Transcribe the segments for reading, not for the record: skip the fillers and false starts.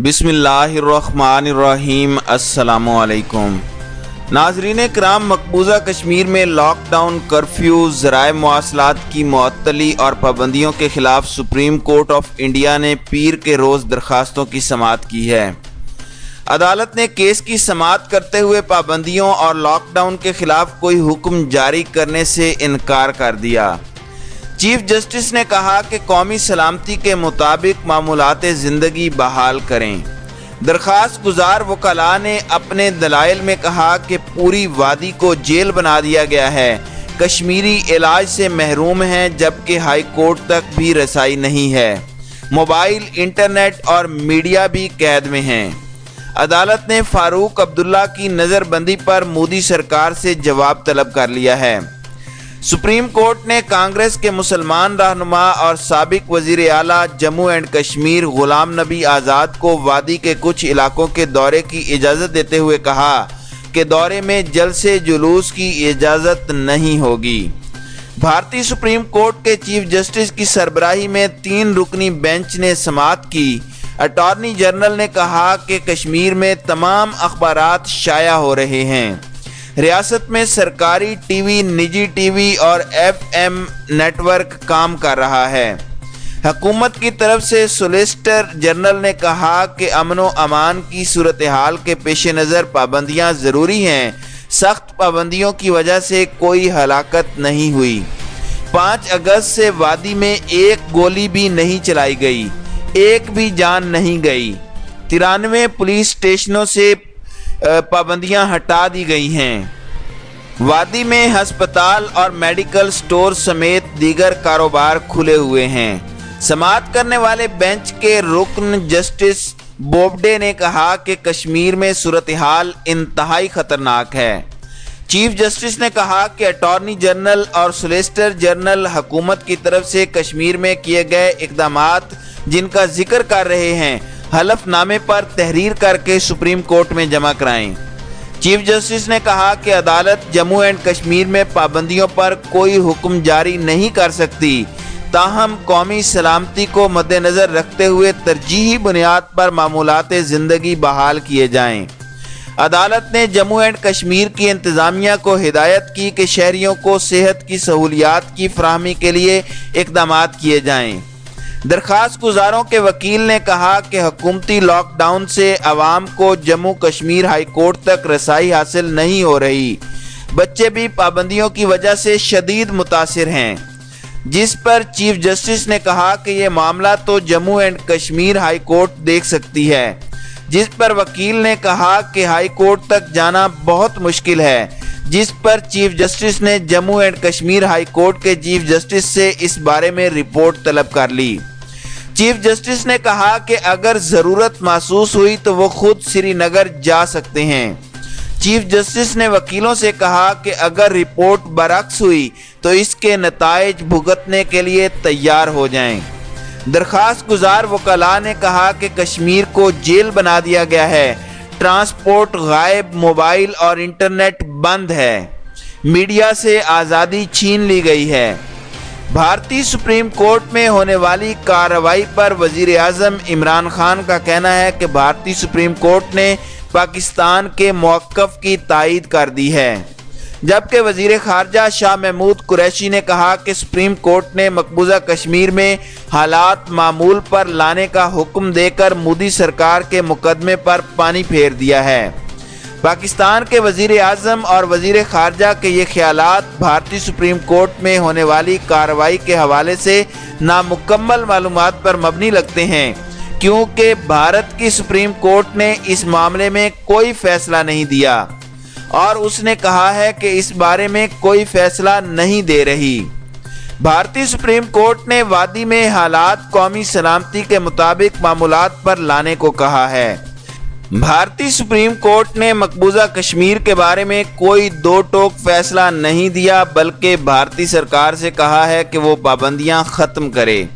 बिस्मिल्लाहिर्रहमानिर्रहीम। अस्सलामु अलैकुम नाज़रीन कराम, मकबूजा कश्मीर में लॉकडाउन, कर्फ्यू, ज़राए मवासलात की मुअत्तली और पाबंदियों के खिलाफ सुप्रीम कोर्ट ऑफ इंडिया ने पीर के रोज़ दरखास्तों की समाअत की है। अदालत ने केस की समाअत करते हुए पाबंदियों और लॉकडाउन के खिलाफ कोई हुक्म जारी करने से इनकार कर दिया। चीफ जस्टिस ने कहा कि कौमी सलामती के मुताबिक मामूलात ज़िंदगी बहाल करें। दरख्वास्त गुजार वकला ने अपने दलाइल में कहा कि पूरी वादी को जेल बना दिया गया है, कश्मीरी इलाज से महरूम हैं जबकि हाई कोर्ट तक भी रसाई नहीं है, मोबाइल, इंटरनेट और मीडिया भी कैद में हैं। अदालत ने फारूक अब्दुल्ला की नज़रबंदी पर मोदी सरकार से जवाब तलब कर लिया है। सुप्रीम कोर्ट ने कांग्रेस के मुसलमान रहनुमा और साबिक वज़ीर आला जम्मू एंड कश्मीर गुलाम नबी आज़ाद को वादी के कुछ इलाकों के दौरे की इजाज़त देते हुए कहा कि दौरे में जलसे जुलूस की इजाज़त नहीं होगी। भारतीय सुप्रीम कोर्ट के चीफ जस्टिस की सरबराही में 3 रुकनी बेंच ने समाअत की। अटॉर्नी जनरल ने कहा कि कश्मीर में तमाम अखबारात शाया हो रहे हैं। रियासत में सरकारी टीवी, निजी टीवी और FM नेटवर्क काम कर रहा है। हुकूमत की तरफ से सॉलिसिटर जनरल ने कहा कि अमन व अमान की सूरत हाल के पेश नज़र पाबंदियाँ ज़रूरी हैं। सख्त पाबंदियों की वजह से कोई हलाकत नहीं हुई। 5 अगस्त से वादी में एक गोली भी नहीं चलाई गई, एक भी जान नहीं गई। 93 पुलिस स्टेशनों से पाबंदियां हटा दी गई हैं। वादी में हस्पताल और मेडिकल स्टोर समेत दीगर कारोबार खुले हुए हैं। समाअत करने वाले बेंच के रुकन जस्टिस बोबडे ने कहा कि कश्मीर में सूरत हाल इंतहाई खतरनाक है। चीफ जस्टिस ने कहा कि अटॉर्नी जनरल और सॉलिसिटर जनरल हुकूमत की तरफ से कश्मीर में किए गए इक़दामात जिनका जिक्र कर रहे हैं, हलफनामे पर तहरीर करके सुप्रीम कोर्ट में जमा कराएं। चीफ जस्टिस ने कहा कि अदालत जम्मू एंड कश्मीर में पाबंदियों पर कोई हुक्म जारी नहीं कर सकती, ताहम कौमी सलामती को मद्देनज़र रखते हुए तरजीही बुनियाद पर मामूलात ज़िंदगी बहाल किए जाएं। अदालत ने जम्मू एंड कश्मीर की इंतज़ामिया को हिदायत की कि शहरियों को सेहत की सहूलियात की फराहमी के लिए इक़दामात किए जाएं। दरख्वास्त गुजारों के वकील ने कहा कि हुकूमती लॉकडाउन से अवाम को जम्मू कश्मीर हाई कोर्ट तक रसाई हासिल नहीं हो रही। बच्चे भी पाबंदियों की वजह से शदीद मुतासिर हैं, जिस पर चीफ जस्टिस ने कहा कि यह मामला तो Jammu and Kashmir high court देख सकती है, जिस पर वकील ने कहा कि हाई कोर्ट तक जाना बहुत मुश्किल है, जिस पर चीफ जस्टिस ने Jammu and Kashmir high court के चीफ जस्टिस से इस बारे में रिपोर्ट तलब कर ली। चीफ जस्टिस ने कहा कि अगर ज़रूरत महसूस हुई तो वो खुद श्रीनगर जा सकते हैं। चीफ जस्टिस ने वकीलों से कहा कि अगर रिपोर्ट बरअक्स हुई तो इसके नताइज भुगतने के लिए तैयार हो जाएं। दरख्वास्त गुजार वकला ने कहा कि कश्मीर को जेल बना दिया गया है, ट्रांसपोर्ट गायब, मोबाइल और इंटरनेट बंद है, मीडिया से आज़ादी छीन ली गई है। भारतीय सुप्रीम कोर्ट में होने वाली कार्रवाई पर वज़ीर आज़म इमरान खान का कहना है कि भारतीय सुप्रीम कोर्ट ने पाकिस्तान के मौक़िफ़ की तायीद कर दी है, जबकि वज़ीर ख़ारजा शाह महमूद कुरैशी ने कहा कि सुप्रीम कोर्ट ने मकबूजा कश्मीर में हालात मामूल पर लाने का हुक्म देकर मोदी सरकार के मुकदमे पर पानी फेर दिया है। पाकिस्तान के वज़ीर आज़म और वज़ीर ख़ारजा के ये ख्यालात भारतीय सुप्रीम कोर्ट में होने वाली कार्रवाई के हवाले से नामुकम्मल मालूमात पर मबनी लगते हैं, क्योंकि भारत की सुप्रीम कोर्ट ने इस मामले में कोई फ़ैसला नहीं दिया और उसने कहा है कि इस बारे में कोई फ़ैसला नहीं दे रही। भारतीय सुप्रीम कोर्ट ने वादी में हालात कौमी सलामती के मुताबिक मामूलात पर लाने को कहा है। भारतीय सुप्रीम कोर्ट ने मकबूजा कश्मीर के बारे में कोई दो टोक फैसला नहीं दिया, बल्कि भारतीय सरकार से कहा है कि वो पाबंदियां ख़त्म करे।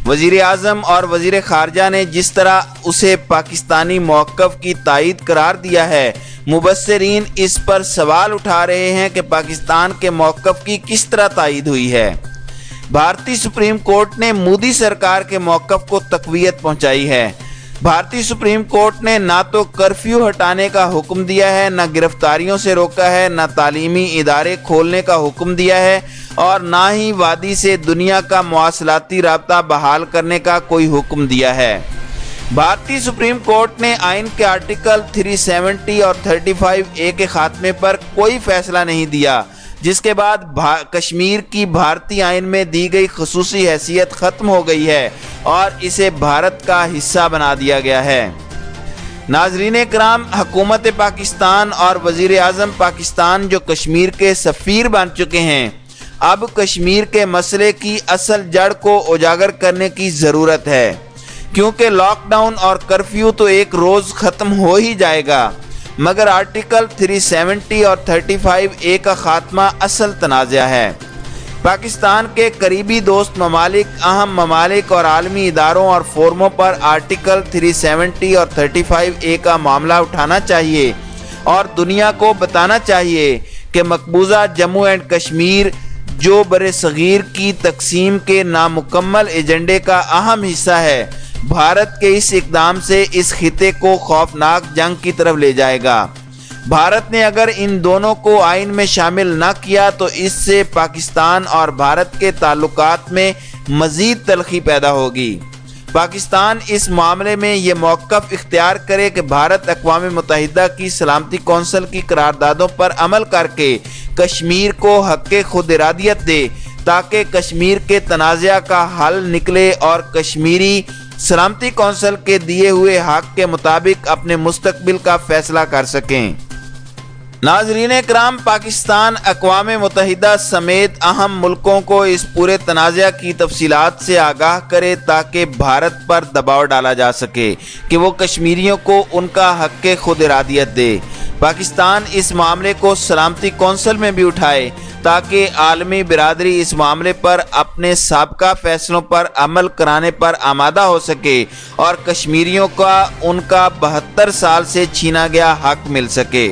वज़ीर आज़म और वज़ीर ख़ारजा ने जिस तरह उसे पाकिस्तानी मौक़िफ़ की तायीद करार दिया है, मुबस्सिरीन इस पर सवाल उठा रहे हैं कि पाकिस्तान के मौक़िफ़ की किस तरह तायीद हुई है। भारतीय सुप्रीम कोर्ट ने मोदी सरकार के मौक़िफ़ को तक़वियत पहुँचाई है। भारतीय सुप्रीम कोर्ट ने ना तो कर्फ्यू हटाने का हुक्म दिया है, ना गिरफ्तारियों से रोका है, ना तालीमी इदारे खोलने का हुक्म दिया है और ना ही वादी से दुनिया का मवासलाती राब्ता बहाल करने का कोई हुक्म दिया है। भारतीय सुप्रीम कोर्ट ने आइन के आर्टिकल 370 और 35A के खात्मे पर कोई फैसला नहीं दिया, जिसके बाद कश्मीर की भारतीय आइन में दी गई खुसूसी हैसियत खत्म हो गई है और इसे भारत का हिस्सा बना दिया गया है। नाज़रीन इकराम, हुकूमत पाकिस्तान और वज़ीर आज़म पाकिस्तान जो कश्मीर के सफ़ीर बन चुके हैं, अब कश्मीर के मसले की असल जड़ को उजागर करने की ज़रूरत है, क्योंकि लॉकडाउन और कर्फ्यू तो एक रोज़ ख़त्म हो ही जाएगा, मगर आर्टिकल 370 और 35A का खात्मा असल तनाज़ा है। पाकिस्तान के करीबी दोस्त ममालिक, अहम ममालिक और आलमी इदारों और फोरमों पर आर्टिकल 370 और 35A का मामला उठाना चाहिए और दुनिया को बताना चाहिए कि मकबूजा जम्मू एंड कश्मीर जो बरे सगीर की तकसीम के नामुकम्मल एजेंडे का अहम हिस्सा है, भारत के इस इक़दाम से इस खिते को खौफनाक जंग की तरफ ले जाएगा। भारत ने अगर इन दोनों को आइन में शामिल न किया तो इससे पाकिस्तान और भारत के ताल्लुकात में मज़ीद तलखी पैदा होगी। पाकिस्तान इस मामले में ये मौक़िफ़ इख्तियार करे कि भारत अक़वाम मुत्तहिदा की सलामती कौंसिल की करारदादों पर अमल करके कश्मीर को हक़ खुद इरादियत दे, ताकि कश्मीर के तनाज़ा का हल निकले और कश्मीरी सलामती कौंसिल के दिए हुए हक़ के मुताबिक अपने मुस्तक़बिल का फ़ैसला कर सकें। नाज़रीन इकराम, पाकिस्तान अक़वाम मुत्तहिदा समेत अहम मुल्कों को इस पूरे तनाज़ा की तफसीलात से आगाह करे ताकि भारत पर दबाव डाला जा सके कि वो कश्मीरियों को उनका हक़ खुद इरादियत दे। पाकिस्तान इस मामले को सलामती कौंसिल में भी उठाए ताकि आलमी बिरादरी इस मामले पर अपने साबका फैसलों पर अमल कराने पर आमादा हो सके और कश्मीरियों का उनका 72 साल से छीना गया हक़ मिल सके।